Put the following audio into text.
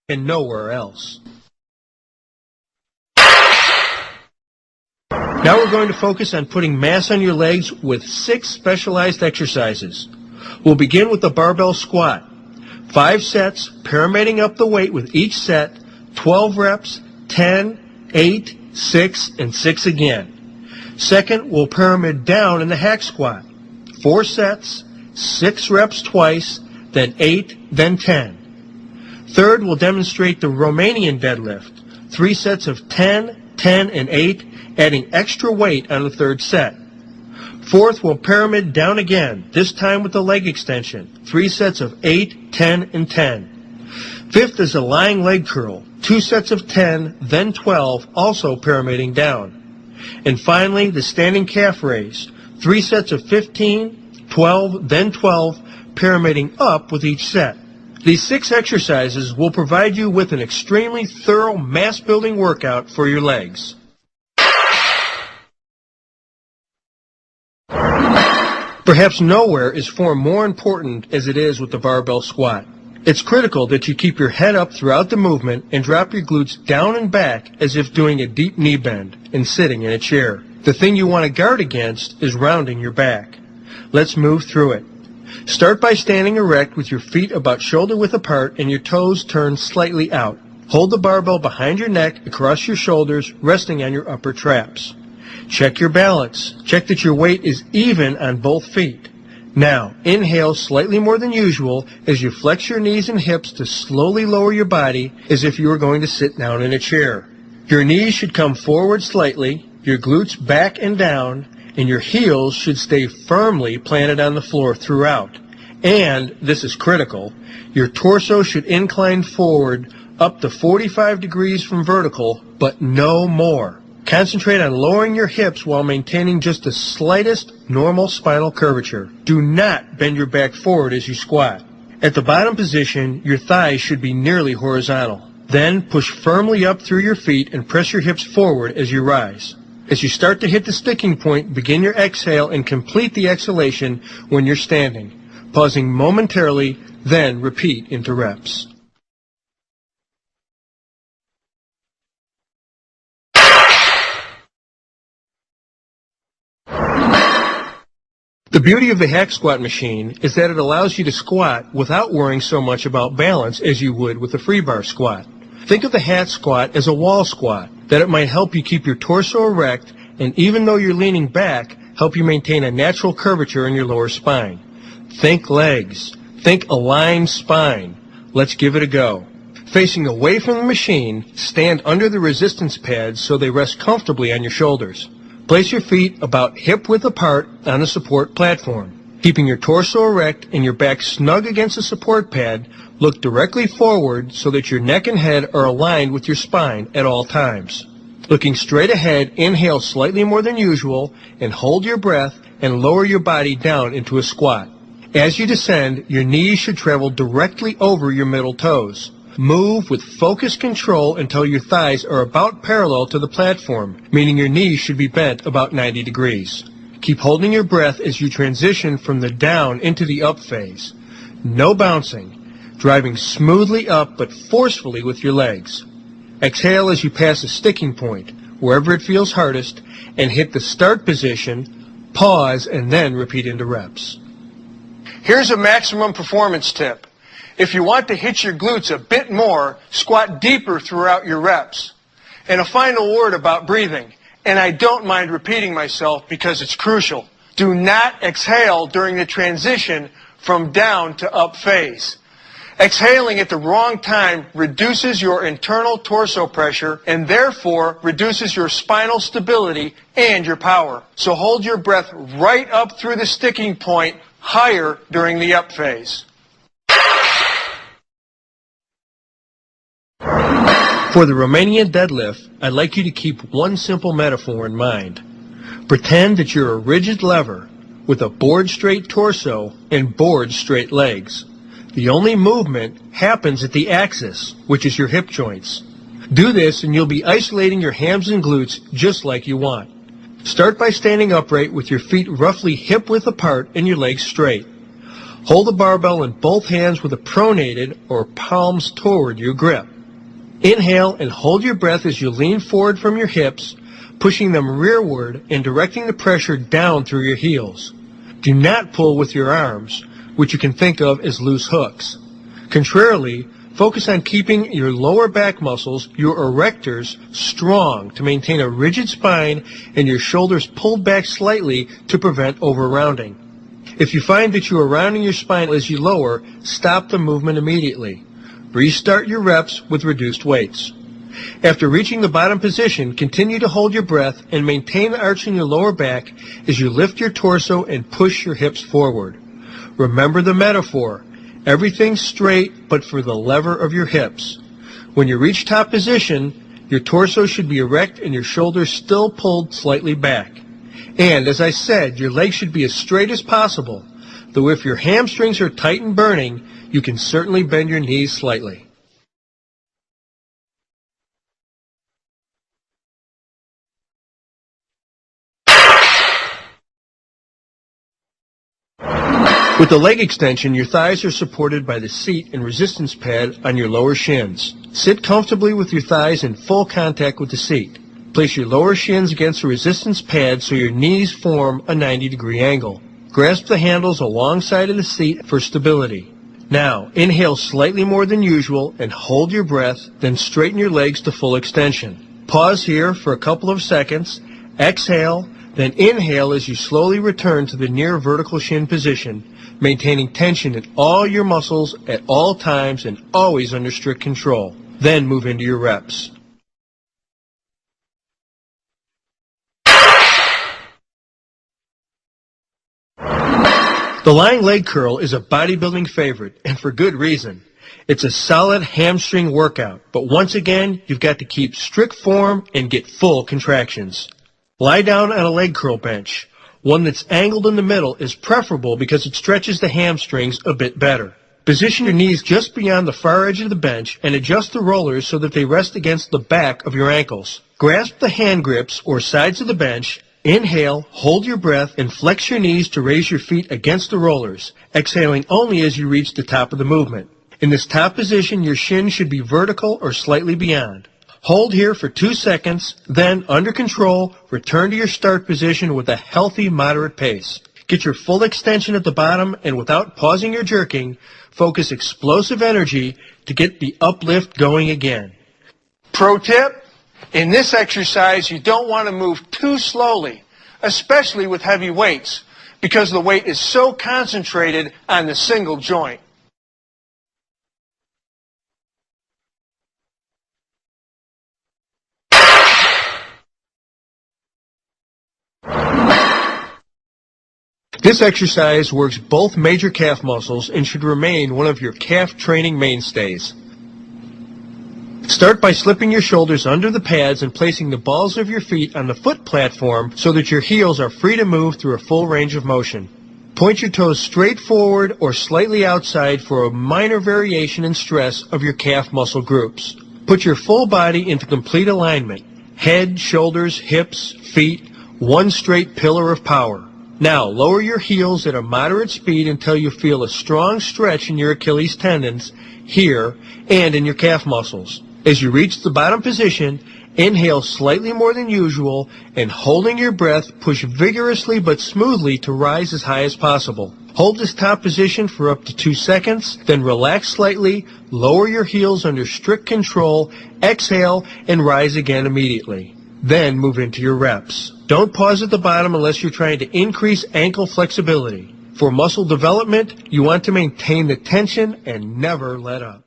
and nowhere else. Now we're going to focus on putting mass on your legs with 6 specialized exercises. We'll begin with the barbell squat. 5 sets, pyramiding up the weight with each set, 12 reps, 10, 8, 6, and 6 again. Second, we'll pyramid down in the hack squat. 4 sets, 6 reps twice, then 8, then 10. Third, we'll demonstrate the Romanian deadlift. 3 sets of 10, 10, and 8, adding extra weight on the third set. Fourth, we'll pyramid down again, this time with the leg extension. 3 sets of 8, 10, and 10. Fifth is a lying leg curl. 2 sets of 10, then 12, also pyramiding down. And finally, the standing calf raise. 3 sets of 15, 12, then 12, pyramiding up with each set. These 6 exercises will provide you with an extremely thorough mass-building workout for your legs. Perhaps nowhere is form more important as it is with the barbell squat. It's critical that you keep your head up throughout the movement and drop your glutes down and back as if doing a deep knee bend and sitting in a chair. The thing you want to guard against is rounding your back. Let's move through it. Start by standing erect with your feet about shoulder width apart and your toes turned slightly out. Hold the barbell behind your neck across your shoulders, resting on your upper traps. Check your balance. Check that your weight is even on both feet. Now, inhale slightly more than usual as you flex your knees and hips to slowly lower your body as if you were going to sit down in a chair. Your knees should come forward slightly, your glutes back and down, and your heels should stay firmly planted on the floor throughout. And, this is critical, your torso should incline forward up to 45 degrees from vertical, but no more. Concentrate on lowering your hips while maintaining just the slightest normal spinal curvature. Do not bend your back forward as you squat. At the bottom position, your thighs should be nearly horizontal. Then push firmly up through your feet and press your hips forward as you rise. As you start to hit the sticking point, begin your exhale and complete the exhalation when you're standing, pausing momentarily, then repeat into reps. The beauty of the hack squat machine is that it allows you to squat without worrying so much about balance as you would with a free bar squat. Think of the hack squat as a wall squat, that it might help you keep your torso erect and even though you're leaning back, help you maintain a natural curvature in your lower spine. Think legs. Think aligned spine. Let's give it a go. Facing away from the machine, stand under the resistance pads so they rest comfortably on your shoulders. Place your feet about hip width apart on a support platform. Keeping your torso erect and your back snug against the support pad, look directly forward so that your neck and head are aligned with your spine at all times. Looking straight ahead, inhale slightly more than usual and hold your breath and lower your body down into a squat. As you descend, your knees should travel directly over your middle toes. Move with focused control until your thighs are about parallel to the platform, meaning your knees should be bent about 90 degrees. Keep holding your breath as you transition from the down into the up phase. No bouncing, driving smoothly up but forcefully with your legs. Exhale as you pass a sticking point, wherever it feels hardest, and hit the start position, pause, and then repeat into reps. Here's a maximum performance tip. If you want to hit your glutes a bit more, squat deeper throughout your reps. And a final word about breathing, and I don't mind repeating myself because it's crucial. Do not exhale during the transition from down to up phase. Exhaling at the wrong time reduces your internal torso pressure and therefore reduces your spinal stability and your power. So hold your breath right up through the sticking point, higher during the up phase. For the Romanian deadlift, I'd like you to keep one simple metaphor in mind. Pretend that you're a rigid lever with a board-straight torso and board-straight legs. The only movement happens at the axis, which is your hip joints. Do this and you'll be isolating your hams and glutes just like you want. Start by standing upright with your feet roughly hip-width apart and your legs straight. Hold the barbell in both hands with a pronated or palms toward you grip. Inhale and hold your breath as you lean forward from your hips, pushing them rearward and directing the pressure down through your heels. Do not pull with your arms, which you can think of as loose hooks. Contrarily, focus on keeping your lower back muscles, your erectors, strong to maintain a rigid spine and your shoulders pulled back slightly to prevent over-rounding. If you find that you are rounding your spine as you lower, stop the movement immediately. Restart your reps with reduced weights. After reaching the bottom position, continue to hold your breath and maintain the arch in your lower back as you lift your torso and push your hips forward. Remember the metaphor. Everything's straight but for the lever of your hips. When you reach top position, your torso should be erect and your shoulders still pulled slightly back. And as I said, your legs should be as straight as possible, though if your hamstrings are tight and burning, you can certainly bend your knees slightly. With the leg extension, your thighs are supported by the seat and resistance pad on your lower shins. Sit comfortably with your thighs in full contact with the seat. Place your lower shins against the resistance pad so your knees form a 90-degree angle. Grasp the handles alongside of the seat for stability. Now, inhale slightly more than usual and hold your breath, then straighten your legs to full extension. Pause here for a couple of seconds. Exhale, then inhale as you slowly return to the near vertical shin position, maintaining tension in all your muscles at all times and always under strict control. Then move into your reps. The lying leg curl is a bodybuilding favorite, and for good reason. It's a solid hamstring workout, but once again, you've got to keep strict form and get full contractions. Lie down on a leg curl bench. One that's angled in the middle is preferable because it stretches the hamstrings a bit better. Position your knees just beyond the far edge of the bench and adjust the rollers so that they rest against the back of your ankles. Grasp the hand grips or sides of the bench. Inhale, hold your breath, and flex your knees to raise your feet against the rollers, exhaling only as you reach the top of the movement. In this top position, your shin should be vertical or slightly beyond. Hold here for 2 seconds, then, under control, return to your start position with a healthy, moderate pace. Get your full extension at the bottom, and without pausing or jerking, focus explosive energy to get the uplift going again. Pro tip? In this exercise, you don't want to move too slowly, especially with heavy weights, because the weight is so concentrated on the single joint. This exercise works both major calf muscles and should remain one of your calf training mainstays. Start by slipping your shoulders under the pads and placing the balls of your feet on the foot platform so that your heels are free to move through a full range of motion. Point your toes straight forward or slightly outside for a minor variation in stress of your calf muscle groups. Put your full body into complete alignment. Head, shoulders, hips, feet, one straight pillar of power. Now, lower your heels at a moderate speed until you feel a strong stretch in your Achilles tendons, here, and in your calf muscles. As you reach the bottom position, inhale slightly more than usual, and holding your breath, push vigorously but smoothly to rise as high as possible. Hold this top position for up to 2 seconds, then relax slightly, lower your heels under strict control, exhale, and rise again immediately. Then move into your reps. Don't pause at the bottom unless you're trying to increase ankle flexibility. For muscle development, you want to maintain the tension and never let up.